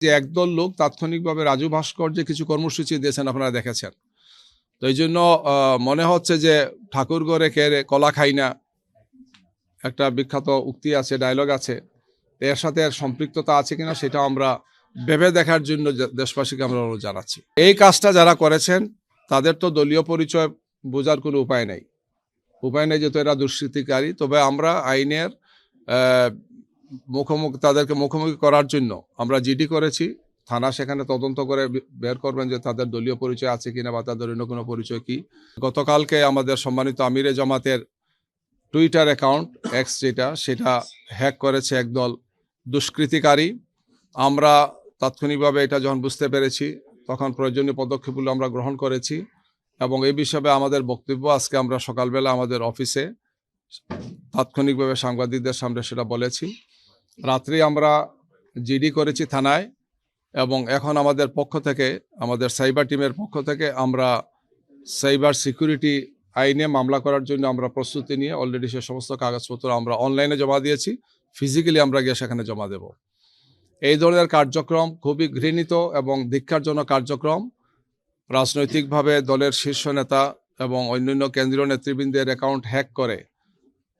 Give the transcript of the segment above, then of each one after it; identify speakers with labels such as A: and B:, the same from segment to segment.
A: যে একদল লোক তাৎক্ষণিকভাবে রাজু ভাস্কর্য কিছু কর্মসূচি দিয়েছেন, আপনারা দেখেছেন। তো এই জন্য মনে হচ্ছে যে ঠাকুর ঘরে কেড়ে কলা খাই না, একটা বিখ্যাত উক্তি আছে, ডায়লগ আছে। এর সাথে এর সম্পৃক্ততা আছে কিনা সেটা আমরা ভেবে দেখার জন্য দেশবাসীকে আমরা অনুরোধ জানাচ্ছি। এই কাজটা যারা করেছেন তাদের তো দলীয় পরিচয় বোঝার কোনো উপায় নেই, যেহেতু এরা দুষ্কৃতিকারী। তবে আমরা আইনের তাদেরকে মুখোমুখি করার জন্য আমরা জিডি করেছি। থানা সেখানে তদন্ত করে বের করবেন যে তাদের দলীয় পরিচয় আছে কিনা বা তাদের অন্য কোনো পরিচয় কি। গতকালকে আমাদের সম্মানিত আমিরে জামাতের টুইটার অ্যাকাউন্ট এক্স সেটা হ্যাক করেছে একদল দুষ্কৃতিকারী। আমরা তাৎক্ষণিকভাবে এটা যখন বুঝতে পেরেছি তখন প্রয়োজনীয় পদক্ষেপগুলো আমরা গ্রহণ করেছি এবং এই বিষয়ে আমাদের বক্তব্য আজকে আমরা সকালবেলা আমাদের অফিসে তাৎক্ষণিকভাবে সাংবাদিকদের সামনে সেটা বলেছি। রাত্রি আমরা জিডি করেছি থানায় এবং এখন আমাদের পক্ষ থেকে, আমাদের সাইবার টিমের পক্ষ থেকে আমরা সাইবার সিকিউরিটি আইনে মামলা করার জন্য আমরা প্রস্তুতি নিয়ে অলরেডি সে সমস্ত কাগজপত্র আমরা অনলাইনে জমা দিয়েছি, ফিজিক্যালি আমরা গিয়ে সেখানে জমা দেব। এই ধরনের কার্যক্রম খুবই ঘৃণিত এবং ধিক্কারজনক কার্যক্রম। রাজনৈতিকভাবে দলের শীর্ষ নেতা এবং অন্যান্য কেন্দ্রীয় নেতৃবৃন্দের অ্যাকাউন্ট হ্যাক করে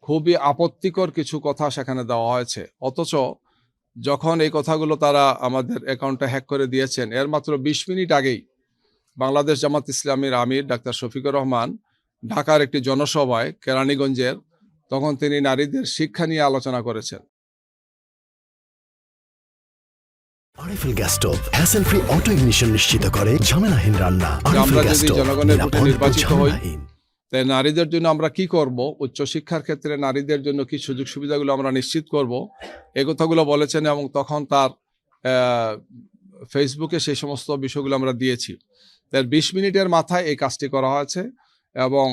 A: খুবই আপত্তিকর কিছু কথা সেখানে দেওয়া হয়েছে। অথচ যখন এই কথাগুলো তারা আমাদের অ্যাকাউন্টে হ্যাক করে দিয়েছেন, এর মাত্র 20 মিনিট আগেই বাংলাদেশ জামাত ইসলামীর আমির ডাক্তার শফিকুর রহমান ঢাকার একটি জনসভায় কেরানীগঞ্জের, তখন তিনি নারীদের শিক্ষা নিয়ে আলোচনা করেছেন।
B: RFL gas stove hassle free auto ignition নিশ্চিত করে ঝামেলাহীন রান্না।
A: আমরা যদি জনগণের ভোটে নির্বাচিত হই, তাই নারীদের জন্য আমরা কি করব, উচ্চশিক্ষার ক্ষেত্রে নারীদের জন্য কি সুযোগ সুবিধাগুলো আমরা নিশ্চিত করব, এই কথাগুলো বলেছেন এবং তখন তার ফেসবুকে সেই সমস্ত বিষয়গুলো আমরা দিয়েছি। তার 20 মিনিটের মাথায় এই কাজটি করা হয়েছে এবং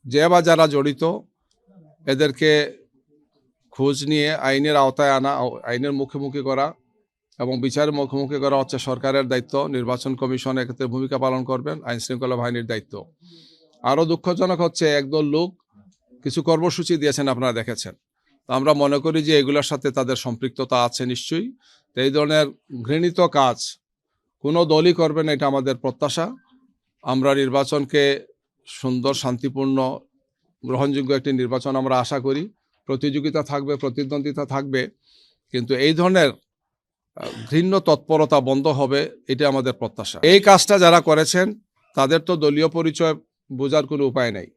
A: যে বা যারা জড়িত এদেরকে খোঁজ নিয়ে আইনের আওতায় আনা, আইনের মুখোমুখি করা এবং বিচারের মুখোমুখি করা হচ্ছে সরকারের দায়িত্ব। নির্বাচন কমিশন এক্ষেত্রে ভূমিকা পালন করবেন, আইন শৃঙ্খলা বাহিনীর দায়িত্ব। আরও দুঃখজনক হচ্ছে একদল লোক কিছু কর্মসূচি দিয়েছেন, আপনারা দেখেছেন। তো আমরা মনে করি যে এগুলোর সাথে তাদের সম্পৃক্ততা আছে নিশ্চয়ই। তো এই ধরনের ঘৃণিত কাজ কোনো দলই করবে না, এটা আমাদের প্রত্যাশা। আমরা নির্বাচনকে সুন্দর, শান্তিপূর্ণ, গ্রহণযোগ্য একটি নির্বাচন আমরা আশা করি। প্রতিযোগিতা থাকবে, প্রতিদ্বন্দ্বিতা থাকবে, কিন্তু এই ধরনের ঘৃণ্য তৎপরতা বন্ধ হবে, এটা আমাদের প্রত্যাশা। এই কাজটা যারা করেছেন তাদের তো দলীয় পরিচয় বোঝার কোনো উপায় নেই,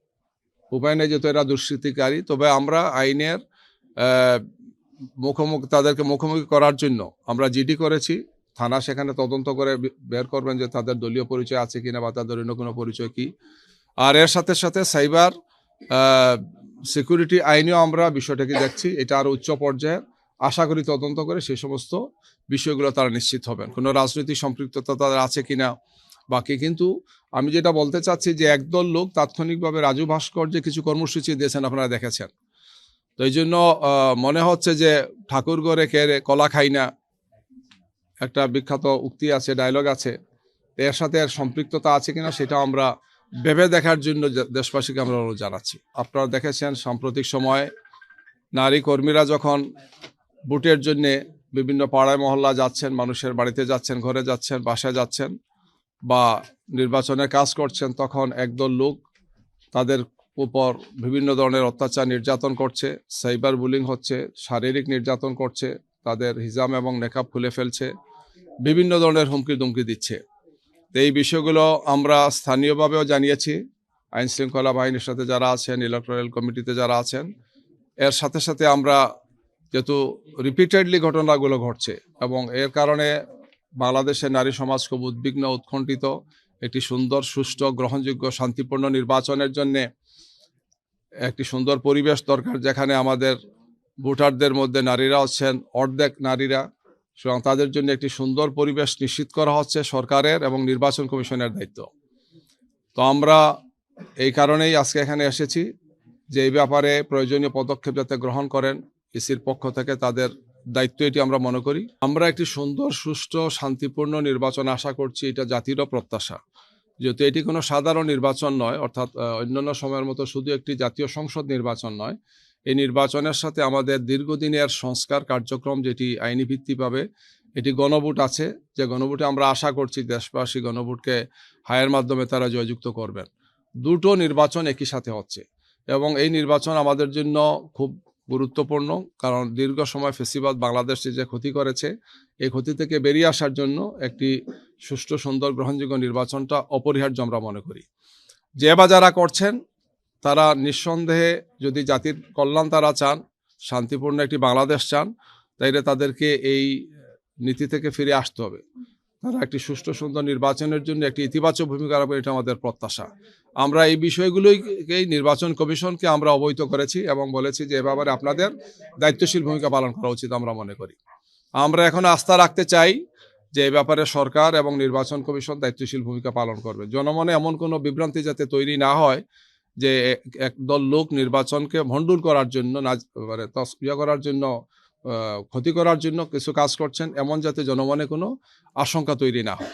A: যেহেতু এরা দুষ্কৃতিকারী। তবে আমরা আইনের তাদেরকে মুখোমুখি করার জন্য আমরা জিডি করেছি। থানা সেখানে তদন্ত করে বের করবেন যে তাদের দলীয় পরিচয় আছে কিনা বা তাদের অন্য কোনো পরিচয় কি। আর এর সাথে সাথে সাইবার সিকিউরিটি আইনেও আমরা বিষয়টাকে দেখছি, এটা আরও উচ্চ পর্যায়ে। আশা করি তদন্ত করে সেই সমস্ত বিষয়গুলো তারা নিশ্চিত হবেন, কোনো রাজনৈতিক সম্পৃক্ততা তাদের আছে কিনা বাকি। কিন্তু আমি যেটা বলতে চাচ্ছি যে একদল লোক তাৎক্ষণিকভাবে রাজু ভাস্কর্য কিছু কর্মসূচি দিয়েছেন, আপনারা দেখেছেন। তো এই জন্য মনে হচ্ছে যে ঠাকুর ঘরে কেড়ে কলা খাই না, একটা বিখ্যাত উক্তি আছে, ডায়লগ আছে। এর সাথে এর সম্পৃক্ততা আছে কিনা সেটা আমরা ভেবে দেখার জন্য দেশবাসীকে আমরা অনুরোধ জানাচ্ছি। আপনারা দেখেছেন সাম্প্রতিক সময়ে নারী কর্মীরা যখন ভোটের জন্যে বিভিন্ন পাড়ায় মহল্লা যাচ্ছেন, মানুষের বাড়িতে যাচ্ছেন, ঘরে যাচ্ছেন, বাসায় যাচ্ছেন বা নির্বাচনের কাজ করছেন, তখন একদল লোক তাদের উপর বিভিন্ন ধরনের অত্যাচার, নির্যাতন করছে, সাইবার বুলিং হচ্ছে, শারীরিক নির্যাতন করছে, তাদের হিজাম এবং নেকাব খুলে ফেলছে, বিভিন্ন ধরনের হুমকি দুমকি দিচ্ছে। তো এই বিষয়গুলো আমরা স্থানীয়ভাবেও জানিয়েছি আইন শৃঙ্খলা বাহিনীর সাথে যারা আছেন, ইলেকটোরাল কমিটিতে যারা আছেন। এর সাথে সাথে আমরা যেহেতু রিপিটেডলি ঘটনাগুলো ঘটছে এবং এর কারণে বাংলাদেশের নারী সমাজ খুব উদ্বিগ্ন, উৎকণ্ঠিত। একটি সুন্দর, সুষ্ঠু, গ্রহণযোগ্য, শান্তিপূর্ণ নির্বাচনের জন্যে একটি সুন্দর পরিবেশ দরকার, যেখানে আমাদের ভোটারদের মধ্যে নারীরা আছেন অর্ধেক নারীরা, সুতরাং তাদের জন্য একটি সুন্দর পরিবেশ নিশ্চিত করা হচ্ছে সরকারের এবং নির্বাচন কমিশনের দায়িত্ব। তো আমরা এই কারণেই আজকে এখানে এসেছি যে এই ব্যাপারে প্রয়োজনীয় পদক্ষেপ যাতে গ্রহণ করেন ইসির পক্ষ থেকে, তাদের দায়িত্ব এটি আমরা মনে করি। আমরা একটি সুন্দর, সুষ্ঠু, শান্তিপূর্ণ নির্বাচন আশা করছি, এটা জাতিরও প্রত্যাশা। যেহেতু এটি কোনো সাধারণ নির্বাচন নয়, অর্থাৎ অন্যান্য সময়ের মতো শুধু একটি জাতীয় সংসদ নির্বাচন নয়, এই নির্বাচনের সাথে আমাদের দীর্ঘদিনের সংস্কার কার্যক্রম যেটি আইনি ভিত্তি পাবে, এটি গণভোট আছে, যে গণভোটে আমরা আশা করছি দেশবাসী গণভোটকে হায়ের মাধ্যমে তারা জয়যুক্ত করবেন। দুটো নির্বাচন একই সাথে হচ্ছে এবং এই নির্বাচন আমাদের জন্য খুব গুরুত্বপূর্ণ, কারণ দীর্ঘ সময় ফেসিবাদ বাংলাদেশে যে ক্ষতি করেছে, এই ক্ষতি থেকে বেরিয়ে আসার জন্য একটি সুষ্ঠু, সুন্দর, গ্রহণযোগ্য নির্বাচনটা অপরিহার্য আমরা মনে করি। যে বা যারা করছেন তারা নিঃসন্দেহে যদি জাতির কল্যাণ তারা চান, শান্তিপূর্ণ একটি বাংলাদেশ চান, তাইলে তাদেরকে এই নীতি থেকে ফিরে আসতে হবে। তারা একটি সুষ্ঠু, সুন্দর নির্বাচনের জন্য একটি ইতিবাচক ভূমিকা রাখবে, এটা আমাদের প্রত্যাশা। আমরা এই বিষয়গুলোকেই নির্বাচন কমিশনকে আমরা অবহিত করেছি এবং বলেছি যে এ ব্যাপারে আপনাদের দায়িত্বশীল ভূমিকা পালন করা উচিত আমরা মনে করি। আমরা এখন আস্থা রাখতে চাই যে এ ব্যাপারে সরকার এবং নির্বাচন কমিশন দায়িত্বশীল ভূমিকা পালন করবে। জনমনে এমন কোনো বিভ্রান্তি যাতে তৈরি না হয় যে একদল লোক নির্বাচনকে ভণ্ডুল করার জন্য, করার জন্য, ক্ষতি করার জন্য কিছু কাজ করছেন, এমন যাতে জনমনে কোনো আশঙ্কা তৈরি না হয়।